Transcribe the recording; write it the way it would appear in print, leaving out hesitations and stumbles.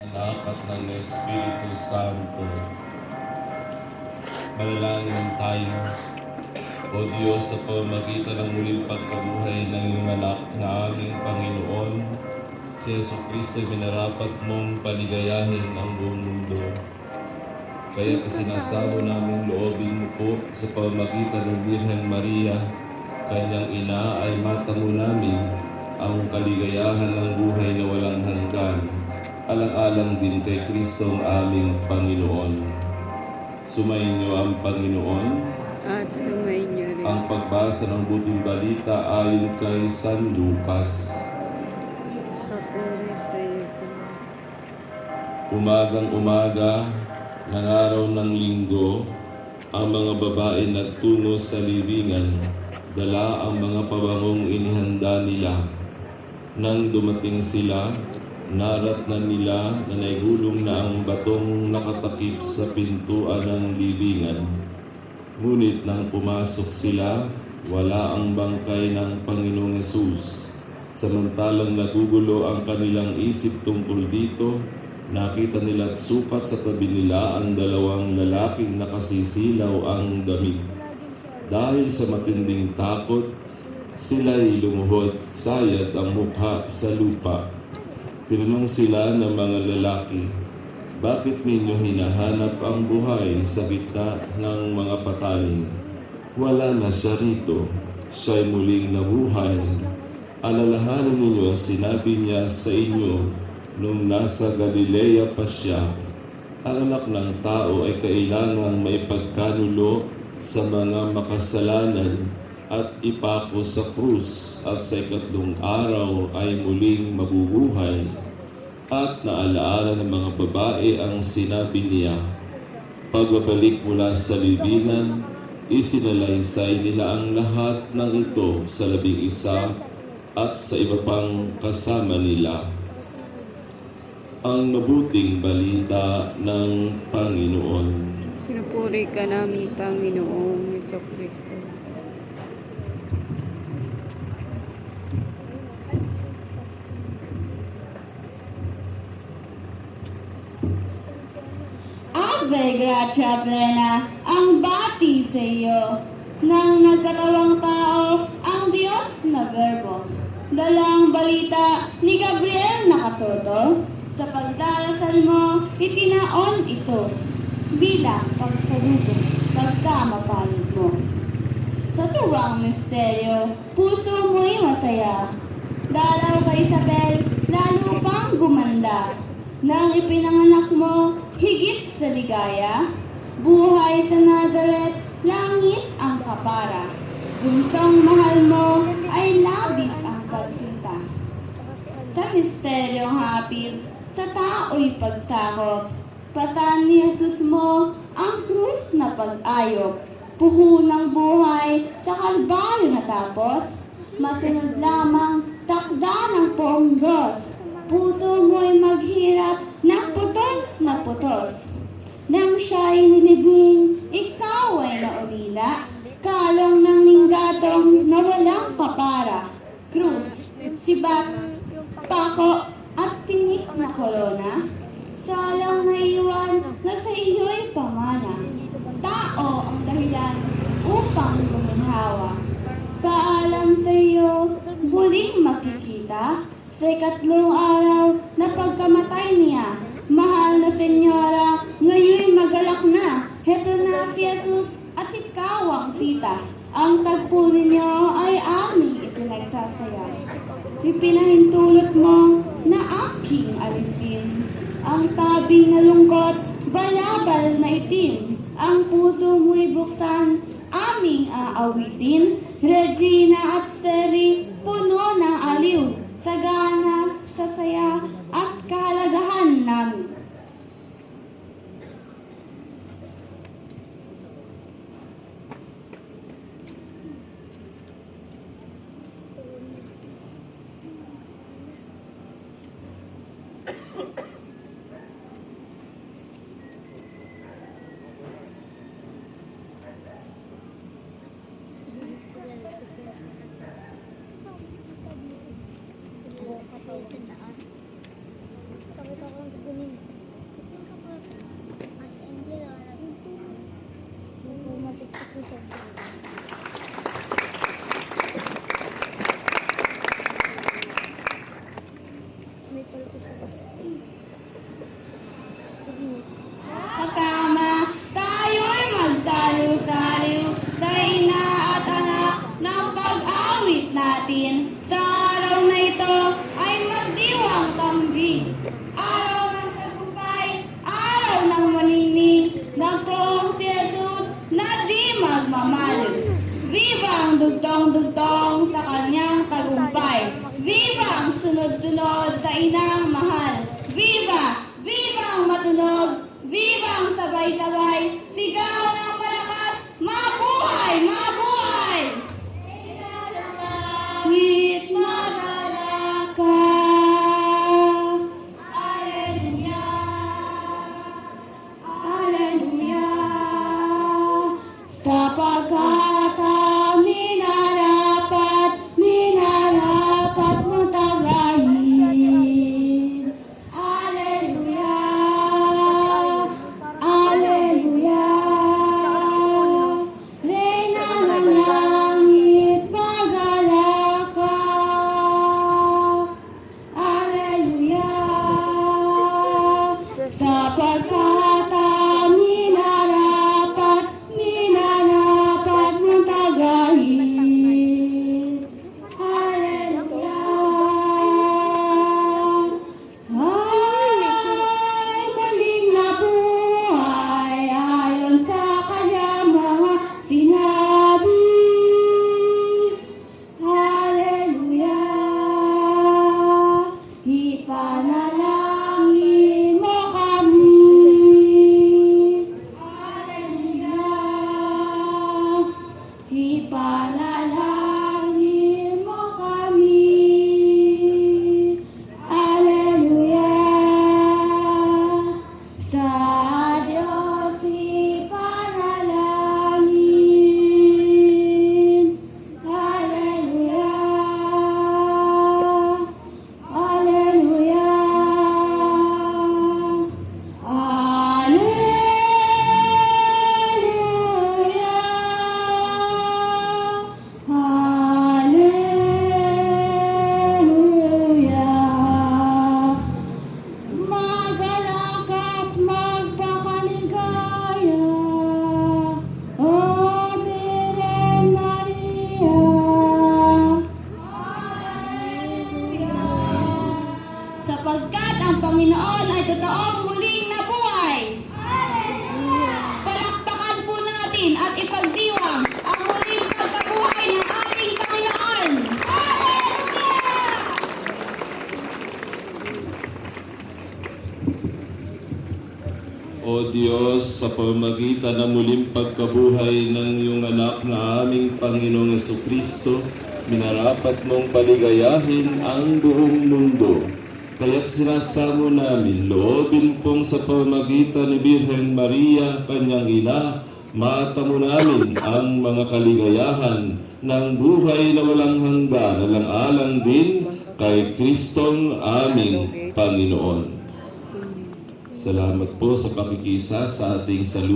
Anak at ng Espiritu Santo. Manalangin tayo. O Diyos, sa pamamagitan ng muling pagkabuhay ng iyong anak na aming Panginoon, si Jesucristo ay minarapat mong paligayahin ang buong mundo. Kaya sinasamo namin loobin mo po sa pamamagitan ng Birhen Maria, kanyang ina, ay matamo namin ang kaligayahan ng buhay na walang hanggan, alang-alang din kay Kristo ang aming Panginoon. Sumainyo ang Panginoon At sumainyo rin. ang pagbasa ng buting balita ayon kay San Lucas. Papuri sa iyo. Umagang-umaga ng araw ng linggo, ang mga babae nagtungo sa libingan, dala ang mga pabangong inihanda nila. Nang dumating sila, naratnan nila na naigulong na ang batong nakatakip sa pintuan ng libingan. Ngunit nang pumasok sila, wala ang bangkay ng Panginoong Hesus. Samantalang nagugulo ang kanilang isip tungkol dito, nakita nila't sukat sa tabi nila ang dalawang lalaking nakasisilaw ang damit. Dahil sa matinding takot, sila'y lumuhod, sayad ang mukha sa lupa. Tinanong sila ng mga lalaki, "Bakit ninyo hinahanap ang buhay sa gitna ng mga patay? Wala na siya rito, siya'y muling nabuhay. Alalahanin ninyo ang sinabi niya sa inyo nung nasa Galilea pa siya. Ang anak ng tao ay kailangang maipagkanulo sa mga makasalanan at ipako sa krus at sa ikatlong araw ay muling mabubuhay." At naalaala ng mga babae ang sinabi niya. Pagbabalik mula sa libingan, isinalaysay nila ang lahat ng ito sa 11 at sa iba pang kasama nila. Ang mabuting balita ng Panginoon. Pinupuri ka namin, Panginoong Jesucristo. Ave gratia plena, ang bati sa iyo. Nang nagkatawang tao, ang Diyos na Verbo. Dalang balita ni Gabriel na katoto, sa pagdarasal mo, itinaon ito bilang pagsaludo pagkamapalad mo. Sa tuwang misteryo, puso mo'y masaya. Dalaw kay Isabel, lalo pang gumanda. Nang ipinanganak mo, higit sa ligaya, buhay sa Nazareth, langit ang kapara. Bunsong mahal mo ay labis ang pagsinta. Sa misteryong hapis, sa tao'y pagsakop, pasan ni Jesus mo ang krus na pag-ayop. Puhunang buhay sa kalbaryo natapos, masunod lamang takda ng poong Diyos. Puso mo'y maghirap ng putos na putos. Nang siya'y nilibing, ikaw ay naulila, kalong ng ninggatong na walang papara. Krus, sibat, pako at tinik na korona, salang naiwan na sa iyo'y pamana. Tao ang dahilan upang guminhawa. Paalam sa iyo, muling makikita sa ikatlong araw na pagkamatay niya. Mahal na senyora, ngayon magalak na. Heto na si Jesus at ikaw ang tita. Ang tagpo ninyo ay aming ipinagsasaya. Ipinahintulot mo na aking alisin ang tabing na lungkot, balabal na itim. Ang puso mo'y buksan, aming aawitin. Regina at Seri, puno ng aliw, sagana, sasaya at kahalagahan namin. Takot akong ang dugtong sa kanyang tagumpay. Viva ang sunod-sunod sa inang mahal. Viva! Viva ang matunog! Viva ang sabay-sabay! Sigaw ng malakas! Mabuhay! Mabuhay! Langit magalaka. Alleluia. Alleluia. Sapagkat amin minarapat mo tagahin. Alleluia. Alleluia. Reyna ng langit magalaka. Alleluia. Sapagkat amin minarapat mong tagahin. Alleluia. Ay, muling nabuhay ayon sa kanyang mga sinabi. Alleluia. Ipanalangin mo kami. Alleluia. Ipanalangin mo kami. Alleluia. Sa Diyos ipanalangin. Alleluia. Alleluia. Alleluia. Magalak at magpakaligaya, O Birhen Maria. Alleluia. Sapagkat ang Panginoon ay totoong muling nabuhay. Palakpakan po natin at ipagdiwang ang muling pagkabuhay ng ating Panginoon. O Diyos, sa pamamagitan ng muling pagkabuhay ng iyong anak na aming Panginoong Jesucristo, minarapat mong paligayahin ang buong mundo. Kaya't sinasamo namin, loobin pong sa pamamagitan ni Birhen Maria, kanyang ina, matamo namin ang mga kaligayahan ng buhay na walang hanggan, alang-alang din kay Kristong aming Panginoon. Salamat po sa pakikisa sa ating saludo.